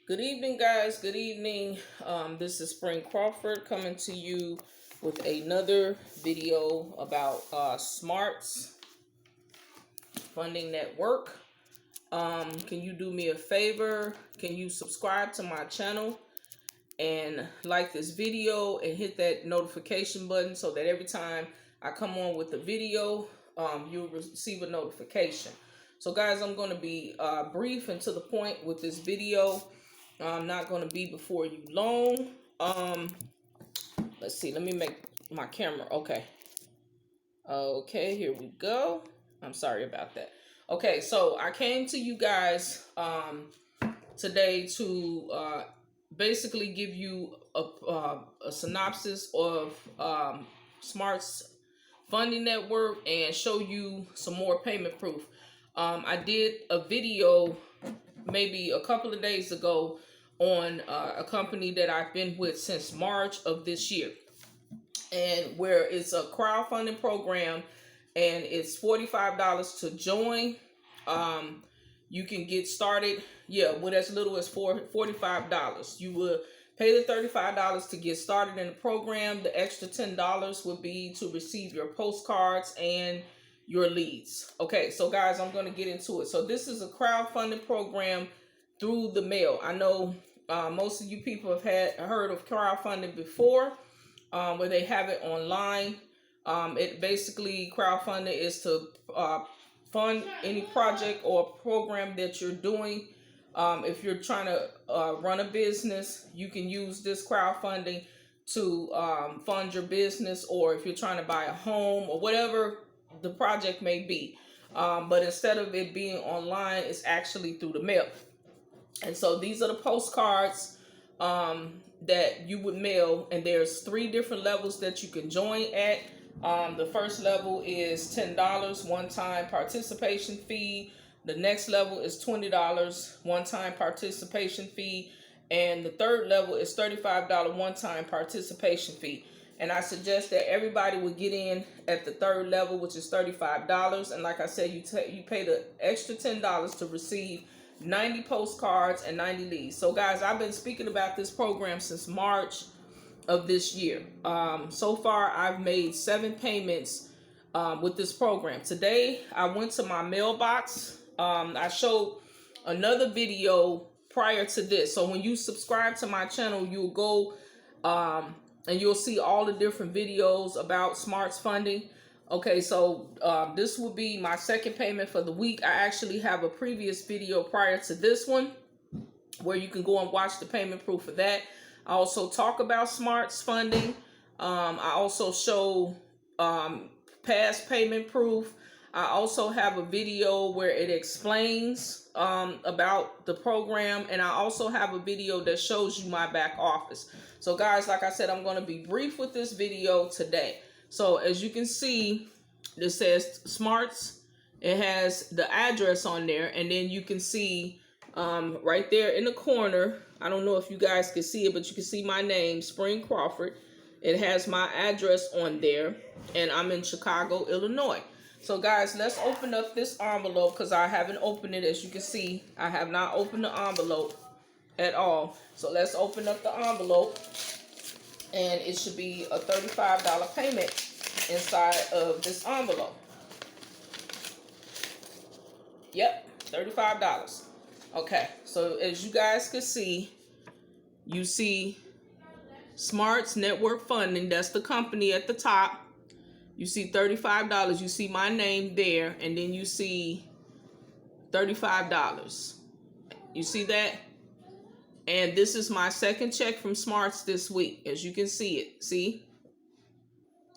Good evening, guys. Good evening. This is Crawford coming to you with another video about Smartz Funding Network. Can you do me a favor? Can you subscribe to my channel and like this video and hit that notification button so that every time I come on with the video, you'll receive a notification. So guys, I'm going to be brief and to the point with this video. I'm not going to be before you long. Let's see. Let me make my camera. Okay, here we go. I'm sorry about that. Okay, so I came to you guys today to basically give you a synopsis of Smartz Funding Network and show you some more payment proof. I did a video maybe a couple of days ago on a company that I've been with since March of this year, and where it's a crowdfunding program and it's $45 to join. You can get started with as little as $45. You will pay the $35 to get started in the program. The extra $10 would be to receive your postcards and your leads. Okay, so guys, I'm going to get into it. So this is a crowdfunding program through the mail. I know most of you people have heard of crowdfunding before, where they have it online. It basically, crowdfunding is to fund any project or program that you're doing. If you're trying to run a business, you can use this crowdfunding to fund your business, or if you're trying to buy a home or whatever the project may be. But instead of it being online, it's actually through the mail. And so these are the postcards that you would mail, and there's 3 different levels that you can join at. The first level is $10 one-time participation fee. The next level is $20 one-time participation fee. And the third level is $35 one-time participation fee. And I suggest that everybody would get in at the third level, which is $35. And like I said, you pay the extra $10 to receive 90 postcards and 90 leads. So guys, I've been speaking about this program since March of this year. So far, I've made 7 payments with this program. Today, I went to my mailbox. I showed another video prior to this. So when you subscribe to my channel, you'll go and you'll see all the different videos about Smartz funding. Okay, so this will be my second payment for the week. I actually have a previous video prior to this one where you can go and watch the payment proof for that. I also talk about Smartz funding. I also show past payment proof. I also have a video where it explains about the program, and I also have a video that shows you my back office. So guys, like I said, I'm going to be brief with this video today. So as you can see, it says Smartz. It has the address on there, and then you can see right there in the corner, I don't know if you guys can see it, but you can see my name, Spring Crawford. It has my address on there, and I'm in Chicago, Illinois. So guys, let's open up this envelope because I haven't opened it. As you can see, I have not opened the envelope at all. So let's open up the envelope, and it should be a $35 payment inside of this envelope. Yep, $35. Okay, so as you guys can see, you see Smartz Network Funding. That's the company at the top. You see $35. You see my name there, and then you see $35. You see that? And this is my second check from Smartz this week. As you can see it. See?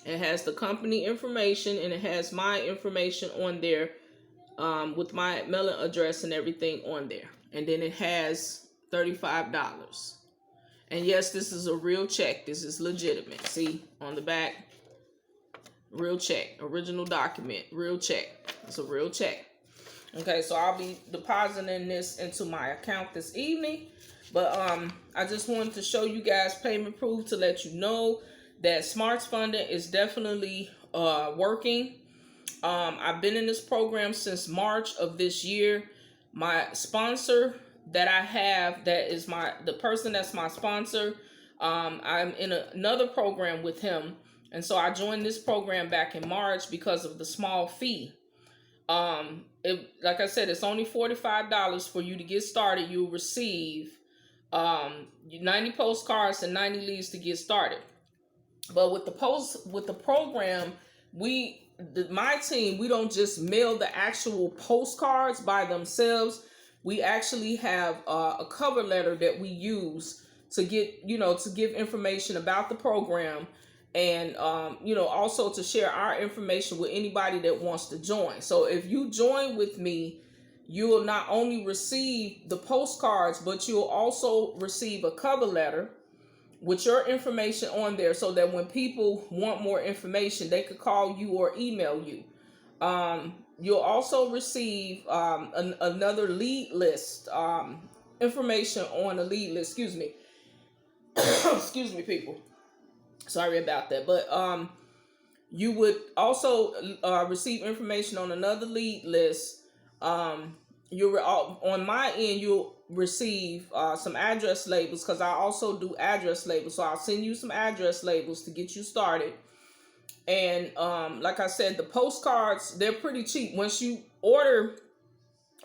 It has the company information, and it has my information on there with my mailing address and everything on there. And then it has $35. And yes, this is a real check. This is legitimate. See? On the back. Real check. Original document. Real check. It's a real check. Okay, so I'll be depositing this into my account this evening. But I just wanted to show you guys payment proof to let you know that Smartz funding is definitely working. I've been in this program since March of this year. My sponsor that I have that is the person that's my sponsor. I'm in another program with him, and so I joined this program back in March because of the small fee. Like I said, it's only $45 for you to get started. You'll receive 90 postcards and 90 leads to get started. But with the program, my team, we don't just mail the actual postcards by themselves. We actually have a cover letter that we use to give information about the program, and also to share our information with anybody that wants to join. So if you join with me, you will not only receive the postcards, but you'll also receive a cover letter with your information on there, so that when people want more information, they could call you or email you. You'll also receive another lead list, information on a lead list. Excuse me. Excuse me, people. Sorry about that. But you would also receive information on another lead list. On my end, you'll receive some address labels, because I also do address labels. So I'll send you some address labels to get you started. And like I said, the postcards, they're pretty cheap. Once you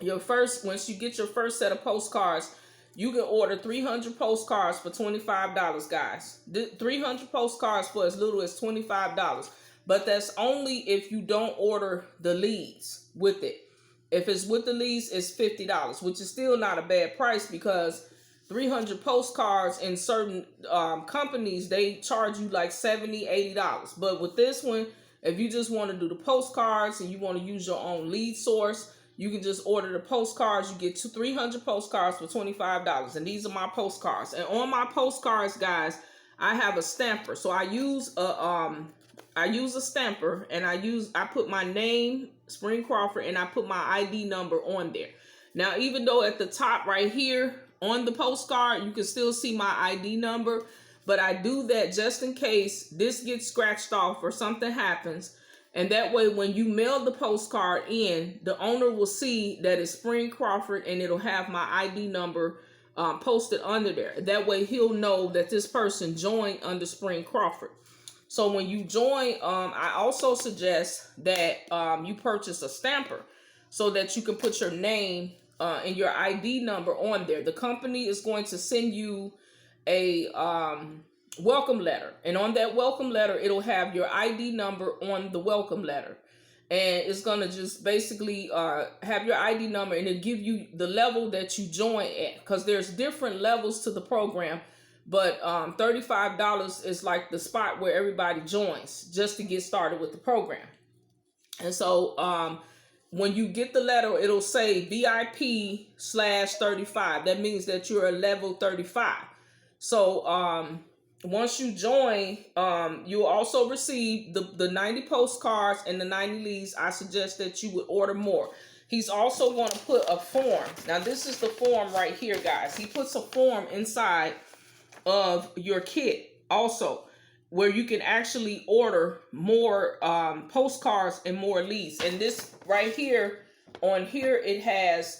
get your first set of postcards, you can order 300 postcards for $25, guys. 300 postcards for as little as $25. But that's only if you don't order the leads with it. If it's with the leads, it's $50, which is still not a bad price, because 300 postcards in certain companies, they charge you like $70, $80. But with this one, if you just want to do the postcards and you want to use your own lead source, you can just order the postcards. You get 300 postcards for $25. And these are my postcards. And on my postcards, guys, I have a stamper. So I use a stamper, and I put my name, Spring Crawford, and I put my ID number on there. Now, even though at the top right here on the postcard, you can still see my ID number, but I do that just in case this gets scratched off or something happens. And that way, when you mail the postcard in, the owner will see that it's Spring Crawford, and it'll have my ID number posted under there. That way, he'll know that this person joined under Spring Crawford. So when you join, I also suggest that you purchase a stamper, so that you can put your name and your ID number on there. The company is going to send you a welcome letter, and on that welcome letter, it'll have your ID number on the welcome letter, and it's going to just basically have your ID number, and it'll give you the level that you join at, because there's different levels to the program. But $35 is like the spot where everybody joins just to get started with the program. And so when you get the letter, it'll say VIP/35. That means that you're a level 35. So once you join, you'll also receive the 90 postcards and the 90 leads. I suggest that you would order more. He's also going to put a form. Now, this is the form right here, guys. He puts a form inside of your kit also, where you can actually order more postcards and more leads. And this right here, on here, it has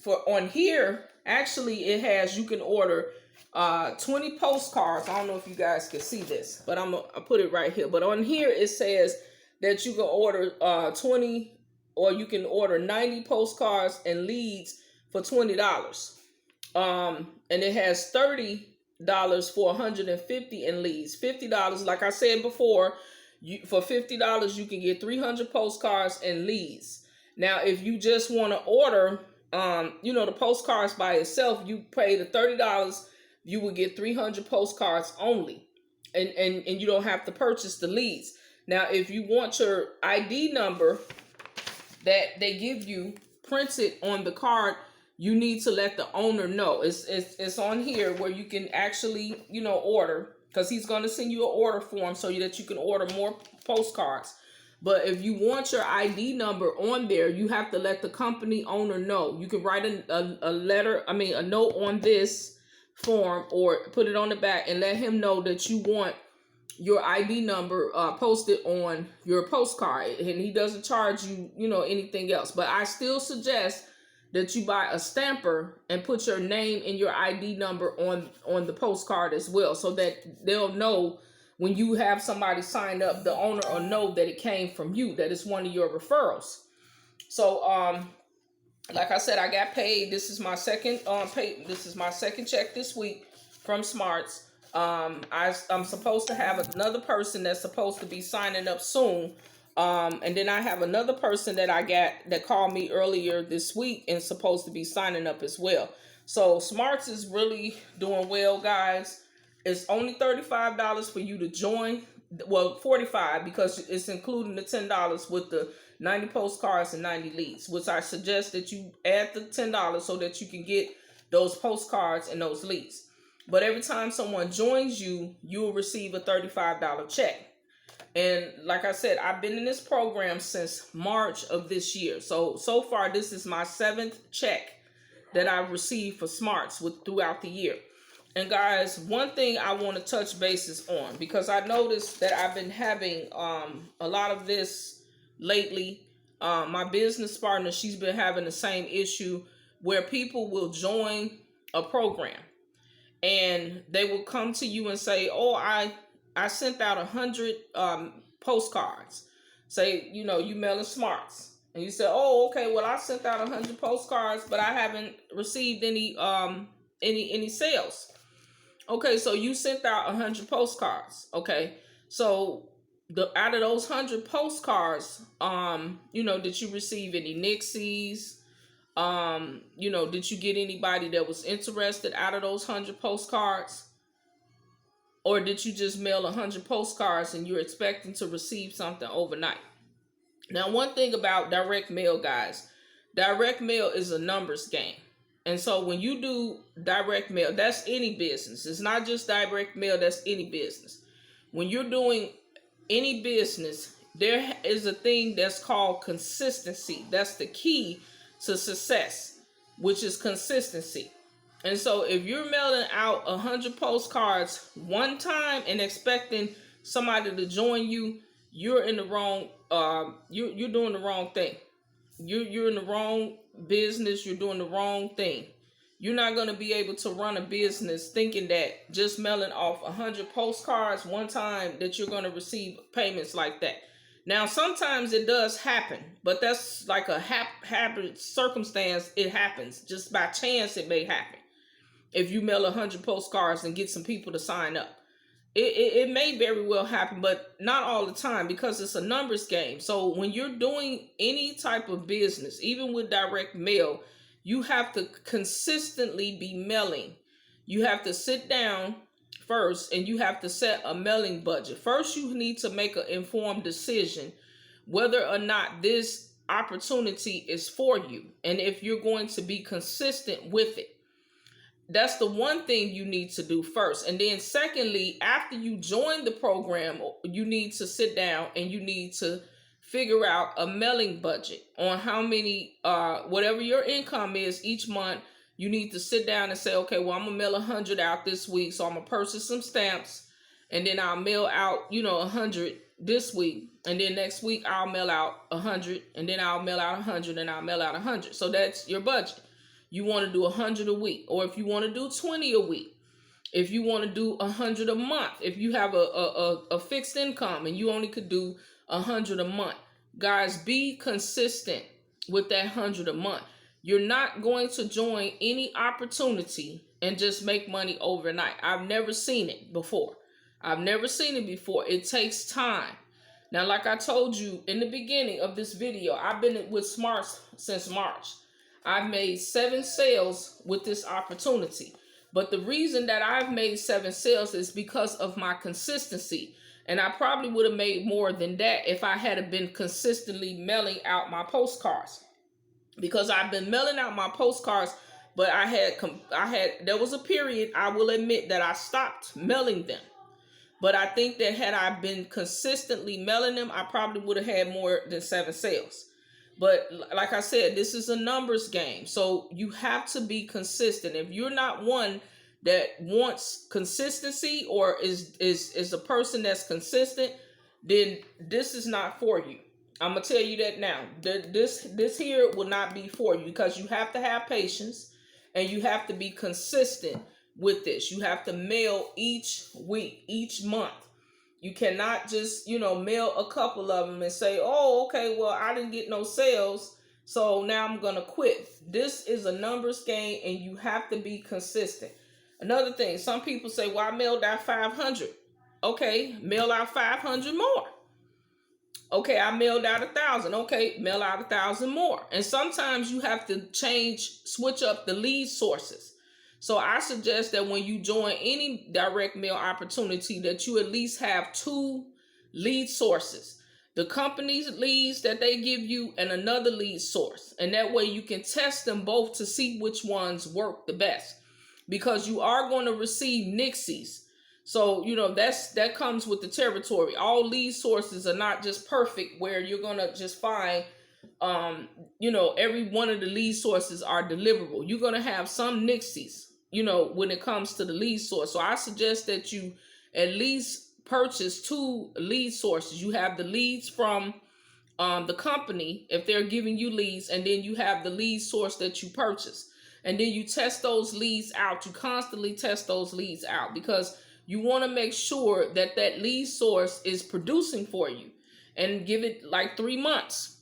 it has, you can order 20 postcards. I don't know if you guys can see this, but I'll put it right here. But on here, it says that you can order 20, or you can order 90 postcards and leads for $20. And it has $30 for 150 in leads. $50, like I said before, for $50 you can get 300 postcards and leads. Now, if you just want to order the postcards by itself, you pay the $30, you will get 300 postcards only, and you don't have to purchase the leads. Now, if you want your ID number that they give you printed on the card, you need to let the owner know. It's on here where you can actually, order, because he's going to send you an order form so that you can order more postcards. But if you want your ID number on there, you have to let the company owner know. You can write a note on this form, or put it on the back and let him know that you want your ID number posted on your postcard, and he doesn't charge you, anything else. But I still suggest that you buy a stamper and put your name and your ID number on the postcard as well, so that they'll know when you have somebody sign up, the owner will know that it came from you, that it's one of your referrals. So like I said, I got paid. This is my second this is my second check this week from Smartz. I'm supposed to have another person that's supposed to be signing up soon. And then I have another person that I got that called me earlier this week and supposed to be signing up as well. So Smartz is really doing well, guys. It's only $35 for you to join. Well, $45 because it's including the $10 with the 90 postcards and 90 leads, which I suggest that you add the $10 so that you can get those postcards and those leads. But every time someone joins you, you will receive a $35 check. And like I said, I've been in this program since March of this year. So far, this is my 7th check that I've received for Smartz throughout the year. And guys, one thing I want to touch bases on, because I noticed that I've been having a lot of this lately. My business partner, she's been having the same issue where people will join a program and they will come to you and say, oh, I sent out 100 postcards. Say, you mailing Smartz. And you say, oh, okay, well, I sent out 100 postcards, but I haven't received any sales. Okay, so you sent out 100 postcards. Okay, so out of those 100 postcards, did you receive any nixies? Did you get anybody that was interested out of those 100 postcards? Or did you just mail 100 postcards and you're expecting to receive something overnight? Now, one thing about direct mail, guys, direct mail is a numbers game. And so when you do direct mail, that's any business. It's not just direct mail, that's any business. When you're doing any business, there is a thing that's called consistency. That's the key to success, which is consistency. And so if you're mailing out 100 postcards one time and expecting somebody to join you, you're in the wrong, you're doing the wrong thing. You're in the wrong business. You're doing the wrong thing. You're not going to be able to run a business thinking that just mailing off 100 postcards one time that you're going to receive payments like that. Now, sometimes it does happen, but that's like a happen circumstance. It happens just by chance. It may happen. If you mail 100 postcards and get some people to sign up, it may very well happen, but not all the time, because it's a numbers game. So when you're doing any type of business, even with direct mail, you have to consistently be mailing. You have to sit down first and you have to set a mailing budget. First, you need to make an informed decision whether or not this opportunity is for you and if you're going to be consistent with it. That's the one thing you need to do first. And then secondly, after you join the program, you need to sit down and you need to figure out a mailing budget on how many, whatever your income is each month. You need to sit down and say, okay, well, I'm going to mail 100 out this week. So I'm going to purchase some stamps and then I'll mail out, 100 this week. And then next week I'll mail out 100 and then I'll mail out 100 and I'll mail out 100. So that's your budget. You want to do 100 a week, or if you want to do 20 a week, if you want to do 100 a month, if you have a fixed income and you only could do 100 a month, guys, be consistent with that 100 a month. You're not going to join any opportunity and just make money overnight. I've never seen it before. It takes time. Now, like I told you in the beginning of this video, I've been with Smartz since March. I've made 7 sales with this opportunity. But the reason that I've made 7 sales is because of my consistency. And I probably would have made more than that if I had been consistently mailing out my postcards. Because I've been mailing out my postcards, but there was a period, I will admit, that I stopped mailing them. But I think that had I been consistently mailing them, I probably would have had more than 7 sales. But like I said, this is a numbers game. So you have to be consistent. If you're not one that wants consistency or is a person that's consistent, then this is not for you. I'm gonna tell you that now. This here will not be for you, because you have to have patience and you have to be consistent with this. You have to mail each week, each month. You cannot just, mail a couple of them and say, oh, okay, well, I didn't get no sales, so now I'm gonna quit. This is a numbers game and you have to be consistent. Another thing, some people say, well, I mailed out 500. Okay, mail out 500 more. Okay, I mailed out 1,000. Okay, mail out 1,000 more. And sometimes you have to switch up the lead sources. So I suggest that when you join any direct mail opportunity, that you at least have 2 lead sources. The company's leads that they give you and another lead source. And that way you can test them both to see which ones work the best. Because you are going to receive nixies. So, that comes with the territory. All lead sources are not just perfect where you're going to just find, every one of the lead sources are deliverable. You're going to have some nixies, when it comes to the lead source. So I suggest that you at least purchase 2 lead sources. You have the leads from the company, if they're giving you leads, and then you have the lead source that you purchase. And then you test those leads out. You constantly test those leads out, because you want to make sure that that lead source is producing for you, and give it like 3 months.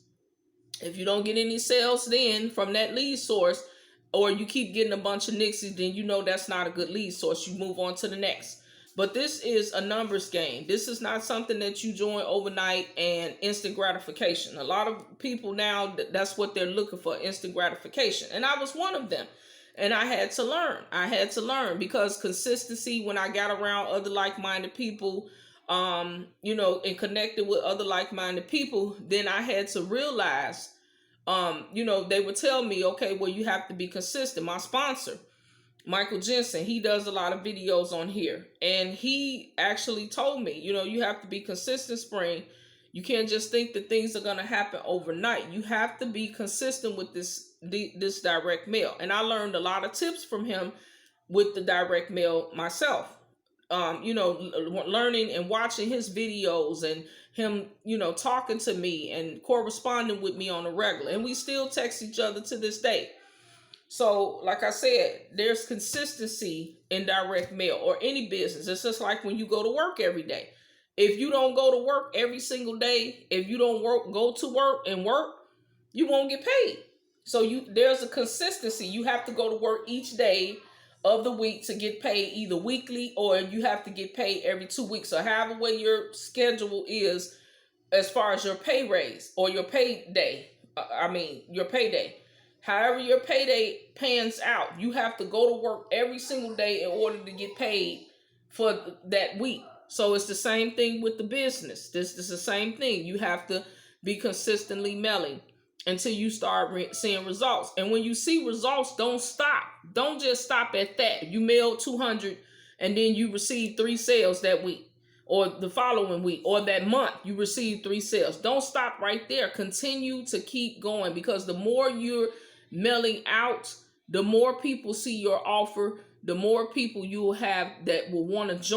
If you don't get any sales then from that lead source, or you keep getting a bunch of nixies, then that's not a good lead source. You move on to the next. But this is a numbers game. This is not something that you join overnight and instant gratification. A lot of people now, that's what they're looking for, instant gratification. And I was one of them. And I had to learn. Because consistency, when I got around other like-minded people, and connected with other like-minded people, then I had to realize, they would tell me, okay, well, you have to be consistent. My sponsor, Michael Jensen, he does a lot of videos on here. And he actually told me, you have to be consistent, Spring. You can't just think that things are going to happen overnight. You have to be consistent with this direct mail. And I learned a lot of tips from him with the direct mail myself. Learning and watching his videos, and him, talking to me and corresponding with me on a regular. And we still text each other to this day. So, like I said, there's consistency in direct mail or any business. It's just like when you go to work every day. If you don't go to work every single day, if you don't go to work, you won't get paid. So there's a consistency. You have to go to work each day of the week to get paid, either weekly, or you have to get paid every 2 weeks. So however way your schedule is as far as your pay raise or your payday. Your payday. However your payday pans out, you have to go to work every single day in order to get paid for that week. So it's the same thing with the business. This is the same thing. You have to be consistently mailing until you start seeing results. And when you see results, don't stop. Don't just stop at that. You mailed 200 and then you received 3 sales that week, or the following week, or that month you received 3 sales. Don't stop right there. Continue to keep going, because the more you're mailing out, the more people see your offer, the more people you will have that will want to join.